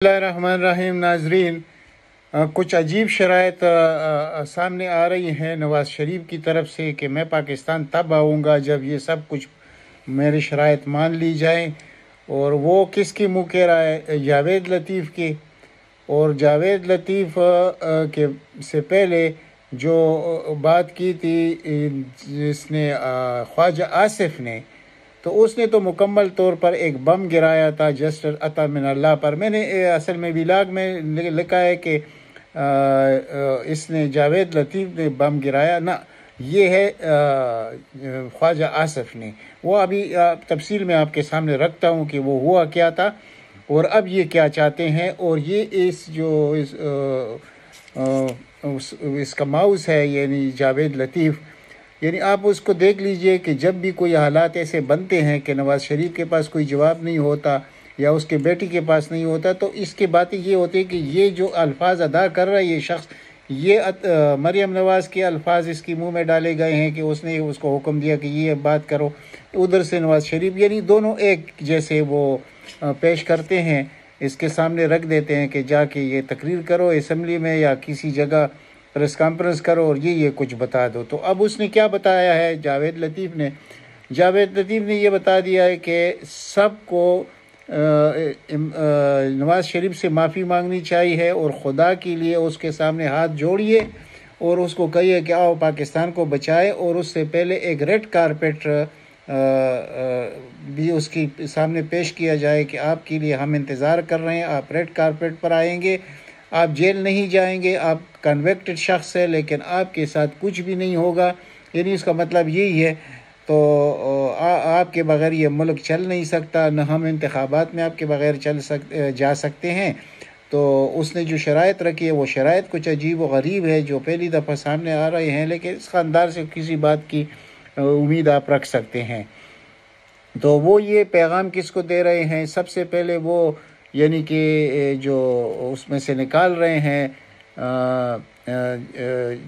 بسم اللہ الرحمن الرحیم ناظرین، کچھ عجیب شرائط سامنے آ رہی ہیں نواز شریف کی طرف سے کہ میں پاکستان تب آؤں گا جب یہ سب کچھ میری شرائط مان لی جائیں، اور وہ کس کی منہ کہہ رہا ہے؟ جاوید لطیف کی۔ اور جاوید لطیف کے سے پہلے جو بات کی تھی جس نے خواجہ آصف نے، تو اس نے تو مکمل طور پر ایک بم گرایا تھا جسٹس عطا من اللہ پر۔ میں نے اصل میں ویلاگ میں لکھا ہے کہ اس نے جاوید لطیف نے بم گرایا، نہ، یہ ہے خواجہ آصف نے۔ وہ ابھی تفصیل میں آپ کے سامنے رکھتا ہوں کہ وہ ہوا کیا تھا اور اب یہ کیا چاہتے ہیں۔ اور یہ اس کا ماؤس ہے، یعنی جاوید لطیف، یعنی آپ اس کو دیکھ لیجئے کہ جب بھی کوئی حالات ایسے بنتے ہیں کہ نواز شریف کے پاس کوئی جواب نہیں ہوتا یا اس کے بیٹی کے پاس نہیں ہوتا، تو اس کی باتیں یہ ہوتی ہے کہ یہ جو الفاظ ادا کر رہا ہے یہ شخص، یہ مریم نواز کے الفاظ اس کی منہ میں ڈالے گئے ہیں کہ اس نے اس کو حکم دیا کہ یہ بات کرو، ادھر سے نواز شریف، یعنی دونوں ایک جیسے وہ پیش کرتے ہیں، اس کے سامنے رکھ دیتے ہیں کہ جا کے یہ تقریر کرو اسمبلی میں یا کسی جگہ پریس کانفرنس کرو اور یہ کچھ بتا دو۔ تو اب اس نے کیا بتایا ہے جاوید لطیف نے یہ بتا دیا ہے کہ سب کو نواز شریف سے معافی مانگنی چاہیے اور خدا کے لیے اس کے سامنے ہاتھ جوڑیے اور اس کو کہیے کہ آؤ پاکستان کو بچائے، اور اس سے پہلے ایک ریڈ کارپیٹ بھی اس کی سامنے پیش کیا جائے کہ آپ کے لیے ہم انتظار کر رہے ہیں، آپ ریڈ کارپیٹ پر آئیں گے، آپ جیل نہیں جائیں گے، آپ کنوکٹڈ شخص ہے لیکن آپ کے ساتھ کچھ بھی نہیں ہوگا، یعنی اس کا مطلب یہی ہے۔ تو آپ کے بغیر یہ ملک چل نہیں سکتا، نہ ہم انتخابات میں آپ کے بغیر جا سکتے ہیں۔ تو اس نے جو شرائط رکھی ہے وہ شرائط کچھ عجیب و غریب ہے جو پہلی دفعہ سامنے آ رہے ہیں، لیکن اس خاندار سے کسی بات کی امید آپ رکھ سکتے ہیں۔ تو وہ یہ پیغام کس کو دے رہے ہیں؟ سب سے پہلے وہ یعنی کہ جو اس میں سے نکال رہے ہیں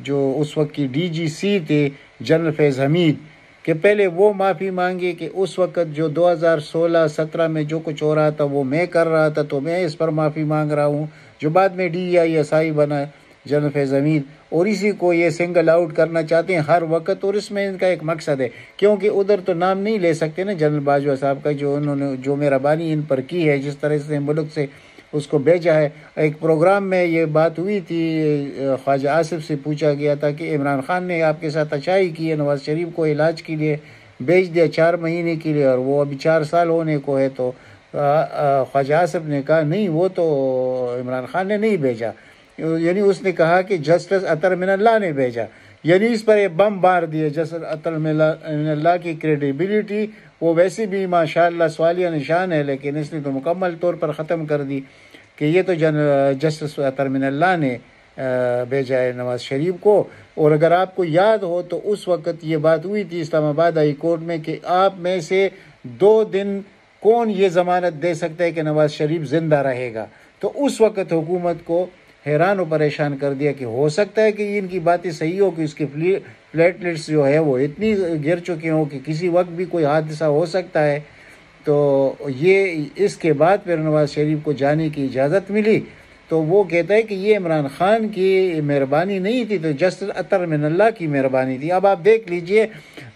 جو اس وقت کی ڈی جی سی تھے جنرل فیض حمید، کہ پہلے وہ معافی مانگے کہ اس وقت جو 2016-17 میں جو کچھ ہو رہا تھا وہ میں کر رہا تھا، تو میں اس پر معافی مانگ رہا ہوں، جو بعد میں DISI بنا جنرل فیض حمید، اور اسی کو یہ سنگل آؤٹ کرنا چاہتے ہیں ہر وقت، اور اس میں ان کا ایک مقصد ہے، کیونکہ ادھر تو نام نہیں لے سکتے نا جنرل باجوہ صاحب کا، جو انہوں نے جو مہربانی ان پر کی ہے، جس طرح سے ملک سے اس کو بھیجا ہے۔ ایک پروگرام میں یہ بات ہوئی تھی، خواجہ آصف سے پوچھا گیا تھا کہ عمران خان نے آپ کے ساتھ اچھائی کی ہے، نواز شریف کو علاج کے لیے بھیج دیا 4 مہینے کے لیے اور وہ ابھی 4 سال ہونے کو ہے، تو خواجہ آصف نے کہا نہیں، وہ تو عمران خان نے نہیں بھیجا، یعنی اس نے کہا کہ جسٹس عطا من اللہ نے بھیجا، یعنی اس پر یہ بم مار دیا۔ جسٹس عطا من اللہ کی کریڈیبلٹی وہ ویسے بھی ماشاءاللہ سوالیہ نشان ہے، لیکن اس نے تو مکمل طور پر ختم کر دی کہ یہ تو جسٹس عطا من اللہ نے بھیجا ہے نواز شریف کو۔ اور اگر آپ کو یاد ہو تو اس وقت یہ بات ہوئی تھی اسلام آباد ہائی کورٹ میں کہ آپ میں سے 2 دن کون یہ ضمانت دے سکتا ہے کہ نواز شریف زندہ رہے گا، تو اس وقت حکومت کو حیران و پریشان کر دیا کہ ہو سکتا ہے کہ ان کی باتیں صحیح ہو کہ اس کے پلیٹلیٹس جو ہے وہ اتنی گر چکے ہوں کہ کسی وقت بھی کوئی حادثہ ہو سکتا ہے۔ تو یہ اس کے بعد پھر نواز شریف کو جانے کی اجازت ملی، تو وہ کہتا ہے کہ یہ عمران خان کی مہربانی نہیں تھی، تو جسٹس عطا من اللہ کی مہربانی تھی۔ اب آپ دیکھ لیجئے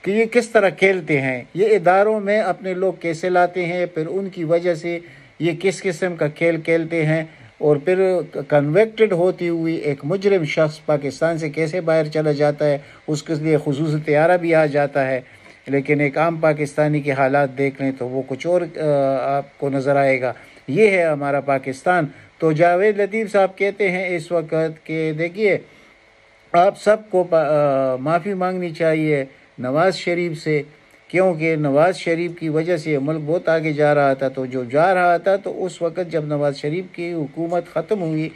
کہ یہ کس طرح کھیلتے ہیں، یہ اداروں میں اپنے لوگ کیسے لاتے ہیں، پھر ان کی وجہ سے یہ کس قسم کا کھیل کھیلتے ہیں، اور پھر کنوکٹڈ ہوتی ہوئی ایک مجرم شخص پاکستان سے کیسے باہر چلا جاتا ہے، اس کے لیے خصوصی طیارہ بھی آ جاتا ہے، لیکن ایک عام پاکستانی کے حالات دیکھ لیں تو وہ کچھ اور آپ کو نظر آئے گا۔ یہ ہے ہمارا پاکستان۔ تو جاوید لطیف صاحب کہتے ہیں اس وقت کہ دیکھیے آپ سب کو معافی مانگنی چاہیے نواز شریف سے، کیونکہ نواز شریف کی وجہ سے یہ ملک بہت آگے جا رہا تھا، تو جو جا رہا تھا تو اس وقت جب نواز شریف کی حکومت ختم ہوئی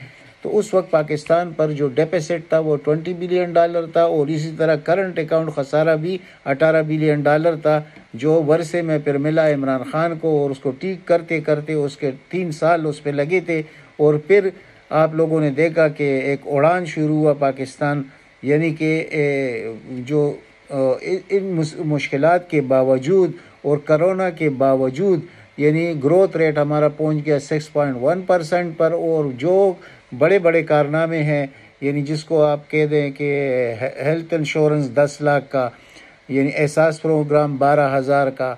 تو اس وقت پاکستان پر جو ڈیپیسٹ تھا وہ $20 بلین تھا، اور اسی طرح کرنٹ اکاؤنٹ خسارہ بھی $18 بلین تھا، جو ورثے میں پھر ملا عمران خان کو، اور اس کو ٹھیک کرتے کرتے اس کے 3 سال اس پہ لگے تھے، اور پھر آپ لوگوں نے دیکھا کہ ایک اڑان شروع ہوا پاکستان، یعنی کہ جو ان مشکلات کے باوجود اور کرونا کے باوجود یعنی گروتھ ریٹ ہمارا پہنچ گیا 6.1% پر، اور جو بڑے بڑے کارنامے ہیں، یعنی جس کو آپ کہہ دیں کہ ہیلتھ انشورنس 10 لاکھ کا، یعنی احساس پروگرام 12,000 کا،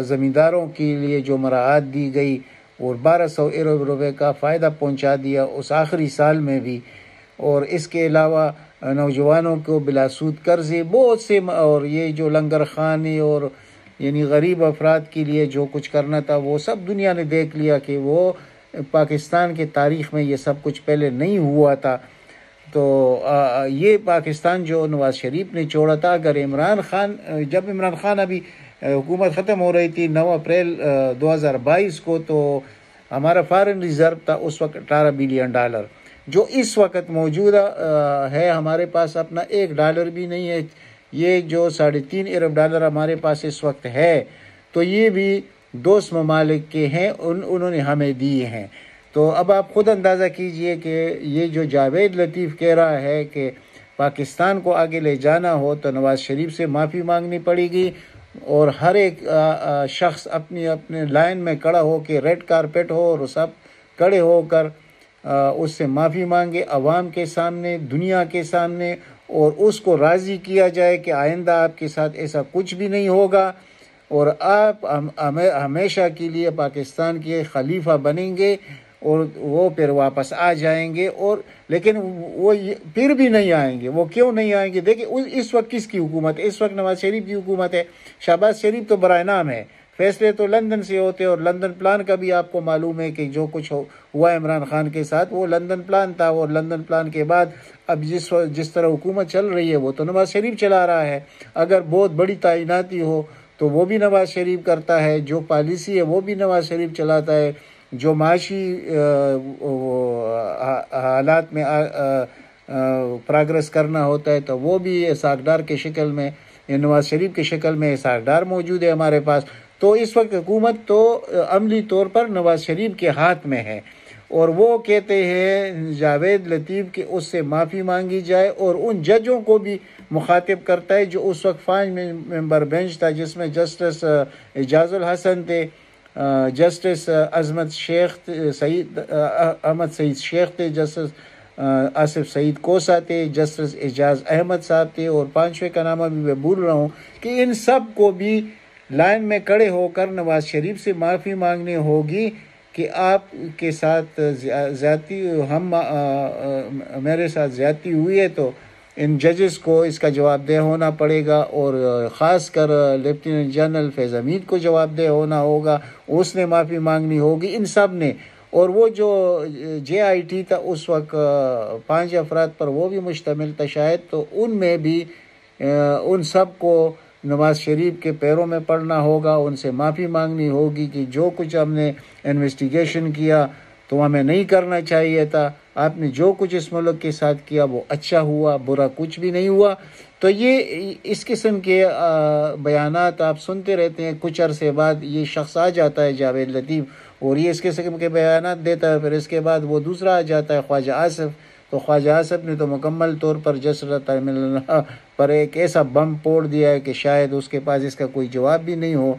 زمینداروں کے لیے جو مراعات دی گئی اور 1200 ارب روپے کا فائدہ پہنچا دیا اس آخری سال میں بھی، اور اس کے علاوہ نوجوانوں کو بلا سود قرضے بہت سے، اور یہ جو لنگر خانے اور یعنی غریب افراد کے لیے جو کچھ کرنا تھا وہ سب دنیا نے دیکھ لیا کہ وہ پاکستان کے تاریخ میں یہ سب کچھ پہلے نہیں ہوا تھا۔ تو یہ پاکستان جو نواز شریف نے چھوڑا تھا، اگر عمران خان، جب عمران خان ابھی حکومت ختم ہو رہی تھی 9 اپریل 2022 کو، تو ہمارا فارن ریزرو تھا اس وقت $18 بلین، جو اس وقت موجودہ ہے ہمارے پاس اپنا $1 بھی نہیں ہے۔ یہ جو $3.5 ارب ہمارے پاس اس وقت ہے، تو یہ بھی دوست ممالک کے ہیں، انہوں نے ہمیں دیے ہیں۔ تو اب آپ خود اندازہ کیجئے کہ یہ جو جاوید لطیف کہہ رہا ہے کہ پاکستان کو آگے لے جانا ہو تو نواز شریف سے معافی مانگنی پڑے گی، اور ہر ایک شخص اپنے لائن میں کھڑا ہو کے ریڈ کارپیٹ ہو اور سب کھڑے ہو کر اس سے معافی مانگے عوام کے سامنے، دنیا کے سامنے، اور اس کو راضی کیا جائے کہ آئندہ آپ کے ساتھ ایسا کچھ بھی نہیں ہوگا، اور آپ ہمیشہ کے لیے پاکستان کے خلیفہ بنیں گے، اور وہ پھر واپس آ جائیں گے۔ اور لیکن وہ پھر بھی نہیں آئیں گے۔ وہ کیوں نہیں آئیں گے؟ دیکھیں اس وقت کس کی حکومت ہے؟ اس وقت نواز شریف کی حکومت ہے۔ شہباز شریف تو برائے نام ہے، فیصلے تو لندن سے ہوتے، اور لندن پلان کا بھی آپ کو معلوم ہے کہ جو کچھ ہوا عمران خان کے ساتھ وہ لندن پلان تھا، اور لندن پلان کے بعد اب جس طرح حکومت چل رہی ہے وہ تو نواز شریف چلا رہا ہے۔ اگر بہت بڑی تعیناتی ہو تو وہ بھی نواز شریف کرتا ہے، جو پالیسی ہے وہ بھی نواز شریف چلاتا ہے، جو معاشی حالات میں پروگرس کرنا ہوتا ہے تو وہ بھی ساکھدار کے شکل میں، نواز شریف کی شکل میں ساکھدار موجود ہے ہمارے پاس۔ تو اس وقت حکومت تو عملی طور پر نواز شریف کے ہاتھ میں ہے، اور وہ کہتے ہیں جاوید لطیف کہ اس سے معافی مانگی جائے، اور ان ججوں کو بھی مخاطب کرتا ہے جو اس وقت 5 ممبر بینچ تھا، جس میں جسٹس اعجاز الحسن تھے، جسٹس احمد سعید شیخ تھے، جسٹس آصف سعید کوسا تھے، جسٹس اعجاز احمد صاحب تھے، اور 5ویں کا نام ابھی میں بھول رہا ہوں، کہ ان سب کو بھی لائن میں کھڑے ہو کر نواز شریف سے معافی مانگنی ہوگی کہ آپ کے ساتھ زیادتی میرے ساتھ زیادتی ہوئی ہے، تو ان ججز کو اس کا جواب دہ ہونا پڑے گا، اور خاص کر لیفٹیننٹ جنرل فیض حمید کو جواب دہ ہونا ہوگا، اس نے معافی مانگنی ہوگی، ان سب نے۔ اور وہ جو JIT تھا اس وقت 5 افراد پر وہ بھی مشتمل تھا شاید، تو ان میں بھی ان سب کو نواز شریف کے پیروں میں پڑنا ہوگا، ان سے معافی مانگنی ہوگی کہ جو کچھ ہم نے انویسٹیگیشن کیا تو ہمیں نہیں کرنا چاہیے تھا، آپ نے جو کچھ اس ملک کے ساتھ کیا وہ اچھا ہوا، برا کچھ بھی نہیں ہوا۔ تو یہ اس قسم کے بیانات آپ سنتے رہتے ہیں، کچھ عرصے بعد یہ شخص آ جاتا ہے جاوید لطیف، اور یہ اس قسم کے بیانات دیتا ہے، پھر اس کے بعد وہ دوسرا آ جاتا ہے خواجہ آصف، تو خواجہ آصف نے تو مکمل طور پر پر ایک ایسا بم پھوڑ دیا ہے کہ شاید اس کے پاس اس کا کوئی جواب بھی نہیں ہو۔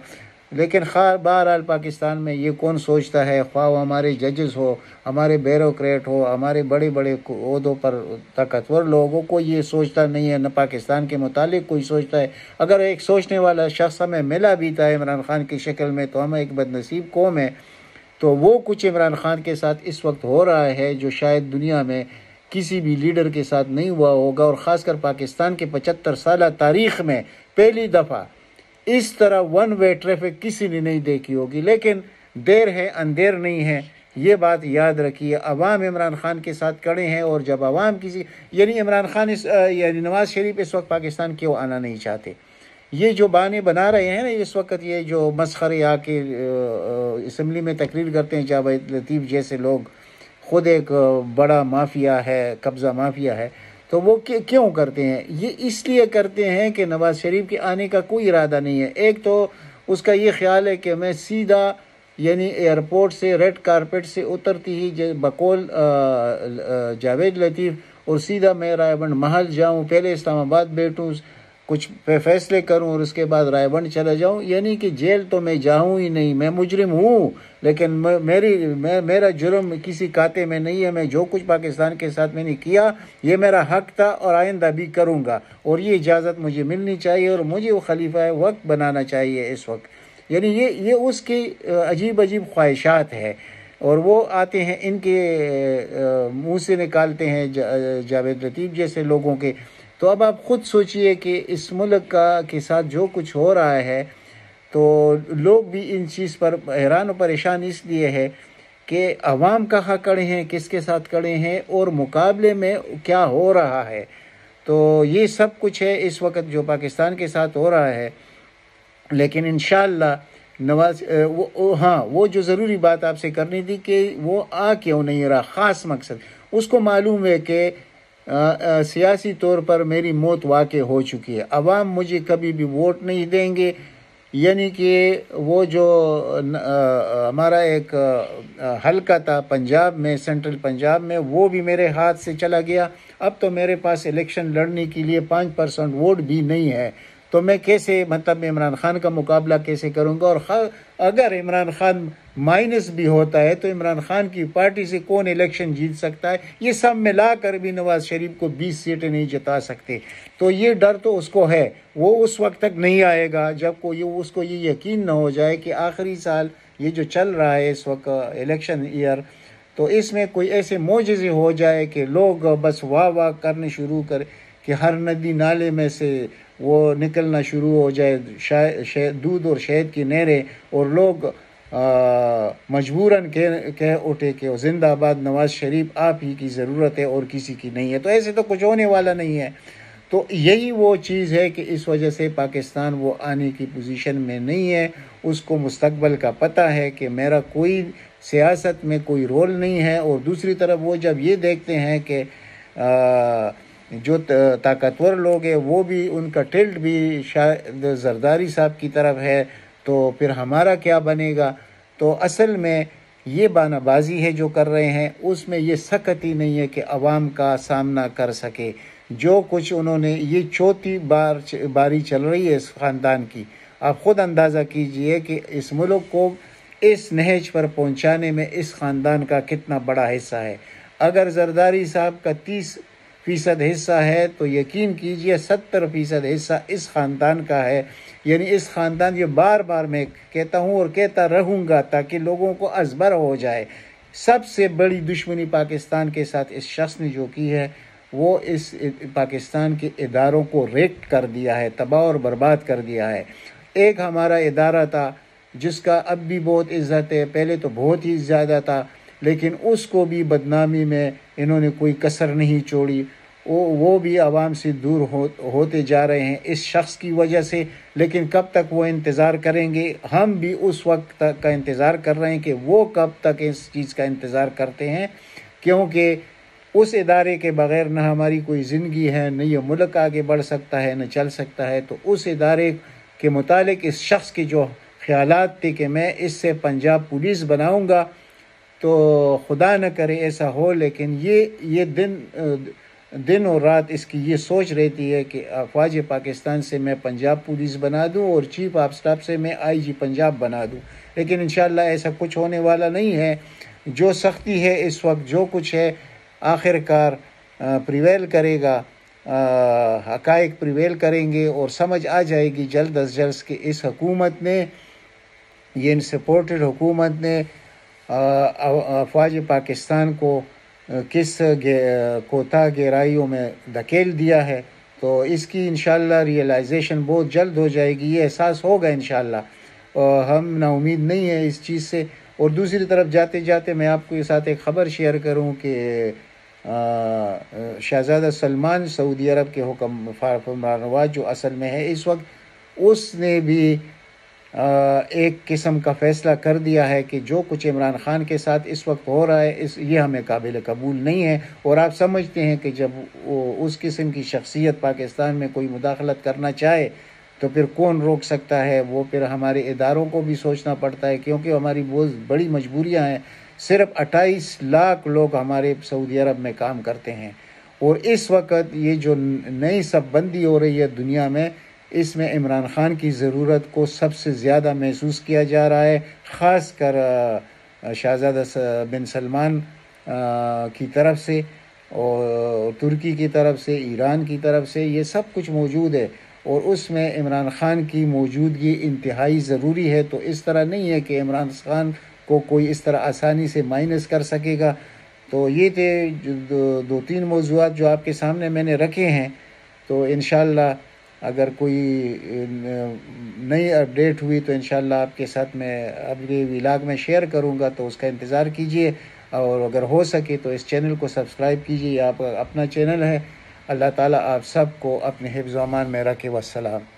لیکن بہرحال پاکستان میں یہ کون سوچتا ہے، خواہ ہمارے ججز ہو، ہمارے بیوروکریٹ ہو، ہمارے بڑے بڑے عہدوں پر طاقتور لوگوں کو یہ سوچتا نہیں ہے، نہ پاکستان کے متعلق کوئی سوچتا ہے۔ اگر ایک سوچنے والا شخص ہمیں ملا بھی تھا عمران خان کی شکل میں تو ہم ایک بدنصیب قوم ہے۔ تو وہ کچھ عمران خان کے ساتھ اس وقت ہو رہا ہے جو شاید دنیا میں کسی بھی لیڈر کے ساتھ نہیں ہوا ہوگا، اور خاص کر پاکستان کے 75 سالہ تاریخ میں پہلی دفعہ اس طرح ون وے ٹریفک کسی نے نہیں دیکھی ہوگی۔ لیکن دیر ہے اندیر نہیں ہے، یہ بات یاد رکھیے۔ عوام عمران خان کے ساتھ کھڑے ہیں، اور جب عوام یعنی عمران خان یعنی نواز شریف اس وقت پاکستان کیوں آنا نہیں چاہتے؟ یہ جو بہانے بنا رہے ہیں نا اس وقت، یہ جو مسخرے آ کے اسمبلی میں تقریر کرتے ہیں جاوید لطیف جیسے لوگ، خود ایک بڑا مافیا ہے، قبضہ مافیا ہے، تو وہ کیوں کرتے ہیں؟ یہ اس لیے کرتے ہیں کہ نواز شریف کے آنے کا کوئی ارادہ نہیں ہے۔ ایک تو اس کا یہ خیال ہے کہ میں سیدھا یعنی ایئرپورٹ سے ریڈ کارپیٹ سے اترتی ہی بقول جاوید لطیف اور سیدھا میں رائے بند محل جاؤں، پہلے اسلام آباد بیٹھوں، کچھ فیصلے کروں اور اس کے بعد رائے بند چلا جاؤں، یعنی کہ جیل تو میں جاؤں ہی نہیں، میں مجرم ہوں، لیکن میرا جرم کسی کاتے میں نہیں ہے۔ میں جو کچھ پاکستان کے ساتھ میں نے کیا یہ میرا حق تھا اور آئندہ بھی کروں گا، اور یہ اجازت مجھے ملنی چاہیے اور مجھے وہ خلیفہ وقت بنانا چاہیے اس وقت۔ یعنی یہ اس کی عجیب عجیب خواہشات ہے، اور وہ آتے ہیں ان کے منہ سے نکالتے ہیں جاوید لطیف جیسے لوگوں کے۔ تو اب آپ خود سوچئے کہ اس ملک کے ساتھ جو کچھ ہو رہا ہے، تو لوگ بھی ان چیز پر حیران و پریشان اس لیے ہے کہ عوام کہاں کھڑے ہیں، کس کے ساتھ کھڑے ہیں، اور مقابلے میں کیا ہو رہا ہے۔ تو یہ سب کچھ ہے اس وقت جو پاکستان کے ساتھ ہو رہا ہے۔ لیکن انشاءاللہ نواز ہاں وہ جو ضروری بات آپ سے کرنی تھی کہ وہ آ کیوں نہیں رہا، خاص مقصد اس کو معلوم ہے کہ سیاسی طور پر میری موت واقع ہو چکی ہے، عوام مجھے کبھی بھی ووٹ نہیں دیں گے۔ یعنی کہ وہ جو ہمارا ایک حلقہ تھا پنجاب میں، سینٹرل پنجاب میں، وہ بھی میرے ہاتھ سے چلا گیا۔ اب تو میرے پاس الیکشن لڑنے کے لیے 5% ووٹ بھی نہیں ہے، تو میں کیسے عمران خان کا مقابلہ کیسے کروں گا؟ اور اگر عمران خان مائنس بھی ہوتا ہے تو عمران خان کی پارٹی سے کون الیکشن جیت سکتا ہے؟ یہ سب ملا کر بھی نواز شریف کو 20 سیٹیں نہیں جتا سکتے۔ تو یہ ڈر تو اس کو ہے، وہ اس وقت تک نہیں آئے گا جب اس کو یہ یقین نہ ہو جائے کہ آخری سال یہ جو چل رہا ہے اس وقت الیکشن ایئر، تو اس میں کوئی ایسے معجزے ہو جائے کہ لوگ بس واہ واہ کرنے شروع کر کہ ہر ندی نالے میں سے وہ نکلنا شروع ہو جائے دودھ اور شہد کی نہریں، اور لوگ مجبوراً کہہ اٹھے کہ زندہ آباد نواز شریف، آپ ہی کی ضرورت ہے اور کسی کی نہیں ہے۔ تو ایسے تو کچھ ہونے والا نہیں ہے۔ تو یہی وہ چیز ہے کہ اس وجہ سے پاکستان وہ آنے کی پوزیشن میں نہیں ہے۔ اس کو مستقبل کا پتہ ہے کہ میرا کوئی سیاست میں کوئی رول نہیں ہے، اور دوسری طرف وہ جب یہ دیکھتے ہیں کہ جو طاقتور لوگ ہیں وہ بھی، ان کا ٹلٹ بھی شاید زرداری صاحب کی طرف ہے، تو پھر ہمارا کیا بنے گا؟ تو اصل میں یہ بانہ بازی ہے جو کر رہے ہیں، اس میں یہ سخت ہی نہیں ہے کہ عوام کا سامنا کر سکے۔ جو کچھ انہوں نے، یہ چوتھی باری چل رہی ہے اس خاندان کی۔ آپ خود اندازہ کیجئے کہ اس ملک کو اس نہج پر پہنچانے میں اس خاندان کا کتنا بڑا حصہ ہے۔ اگر زرداری صاحب کا 30% حصہ ہے تو یقین کیجئے 70% حصہ اس خاندان کا ہے۔ یعنی اس خاندان، یہ بار بار میں کہتا ہوں اور کہتا رہوں گا تاکہ لوگوں کو ازبر ہو جائے، سب سے بڑی دشمنی پاکستان کے ساتھ اس شخص نے جو کی ہے، وہ اس پاکستان کے اداروں کو ریکٹ کر دیا ہے، تباہ اور برباد کر دیا ہے۔ ایک ہمارا ادارہ تھا جس کا اب بھی بہت عزت ہے، پہلے تو بہت ہی زیادہ تھا، لیکن اس کو بھی بدنامی میں انہوں نے کوئی کسر نہیں چھوڑی۔ وہ بھی عوام سے دور ہوتے جا رہے ہیں اس شخص کی وجہ سے۔ لیکن کب تک وہ انتظار کریں گے؟ ہم بھی اس وقت تک کا انتظار کر رہے ہیں کہ وہ کب تک اس چیز کا انتظار کرتے ہیں، کیونکہ اس ادارے کے بغیر نہ ہماری کوئی زندگی ہے، نہ یہ ملک آگے بڑھ سکتا ہے، نہ چل سکتا ہے۔ تو اس ادارے کے متعلق اس شخص کے جو خیالات تھے کہ میں اس سے پنجاب پولیس بناؤں گا، تو خدا نہ کرے ایسا ہو، لیکن یہ دن اور رات اس کی یہ سوچ رہتی ہے کہ افواج پاکستان سے میں پنجاب پولیس بنا دوں اور چیف آف سٹاف سے میں IG پنجاب بنا دوں، لیکن انشاءاللہ ایسا کچھ ہونے والا نہیں ہے۔ جو سختی ہے اس وقت، جو کچھ ہے، آخر کار پریویل کرے گا، حقائق پریویل کریں گے، اور سمجھ آ جائے گی جلد از جلد کہ اس حکومت نے، یہ سپورٹڈ حکومت نے افواج پاکستان کو کس کوتاہ گہرائیوں میں دھکیل دیا ہے۔ تو اس کی انشاءاللہ ریئلائزیشن بہت جلد ہو جائے گی، یہ احساس ہوگا انشاءاللہ۔ ہم نا امید نہیں ہیں اس چیز سے۔ اور دوسری طرف جاتے جاتے میں آپ کے ساتھ ایک خبر شیئر کروں کہ شہزادہ سلمان سعودی عرب کے حکم فرمانروا جو اصل میں ہے اس وقت، اس نے بھی ایک قسم کا فیصلہ کر دیا ہے کہ جو کچھ عمران خان کے ساتھ اس وقت ہو رہا ہے، یہ ہمیں قابل قبول نہیں ہے۔ اور آپ سمجھتے ہیں کہ جب اس قسم کی شخصیت پاکستان میں کوئی مداخلت کرنا چاہے تو پھر کون روک سکتا ہے؟ وہ پھر ہمارے اداروں کو بھی سوچنا پڑتا ہے، کیونکہ ہماری بہت بڑی مجبوریاں ہیں۔ صرف 28 لاکھ لوگ ہمارے سعودی عرب میں کام کرتے ہیں، اور اس وقت یہ جو نئی صف بندی ہو رہی ہے دنیا میں، اس میں عمران خان کی ضرورت کو سب سے زیادہ محسوس کیا جا رہا ہے، خاص کر شہزادہ بن سلمان کی طرف سے، اور ترکی کی طرف سے، ایران کی طرف سے، یہ سب کچھ موجود ہے، اور اس میں عمران خان کی موجودگی انتہائی ضروری ہے۔ تو اس طرح نہیں ہے کہ عمران خان کو کوئی اس طرح آسانی سے مائنس کر سکے گا۔ تو یہ تھے دو تین موضوعات جو آپ کے سامنے میں نے رکھے ہیں۔ تو انشاءاللہ اگر کوئی نئی اپڈیٹ ہوئی تو انشاءاللہ آپ کے ساتھ میں اپنے ولاگ میں شیئر کروں گا، تو اس کا انتظار کیجیے، اور اگر ہو سکے تو اس چینل کو سبسکرائب کیجیے، آپ اپنا چینل ہے۔ اللہ تعالیٰ آپ سب کو اپنے حفظ و امان میں رکھے۔ والسلام۔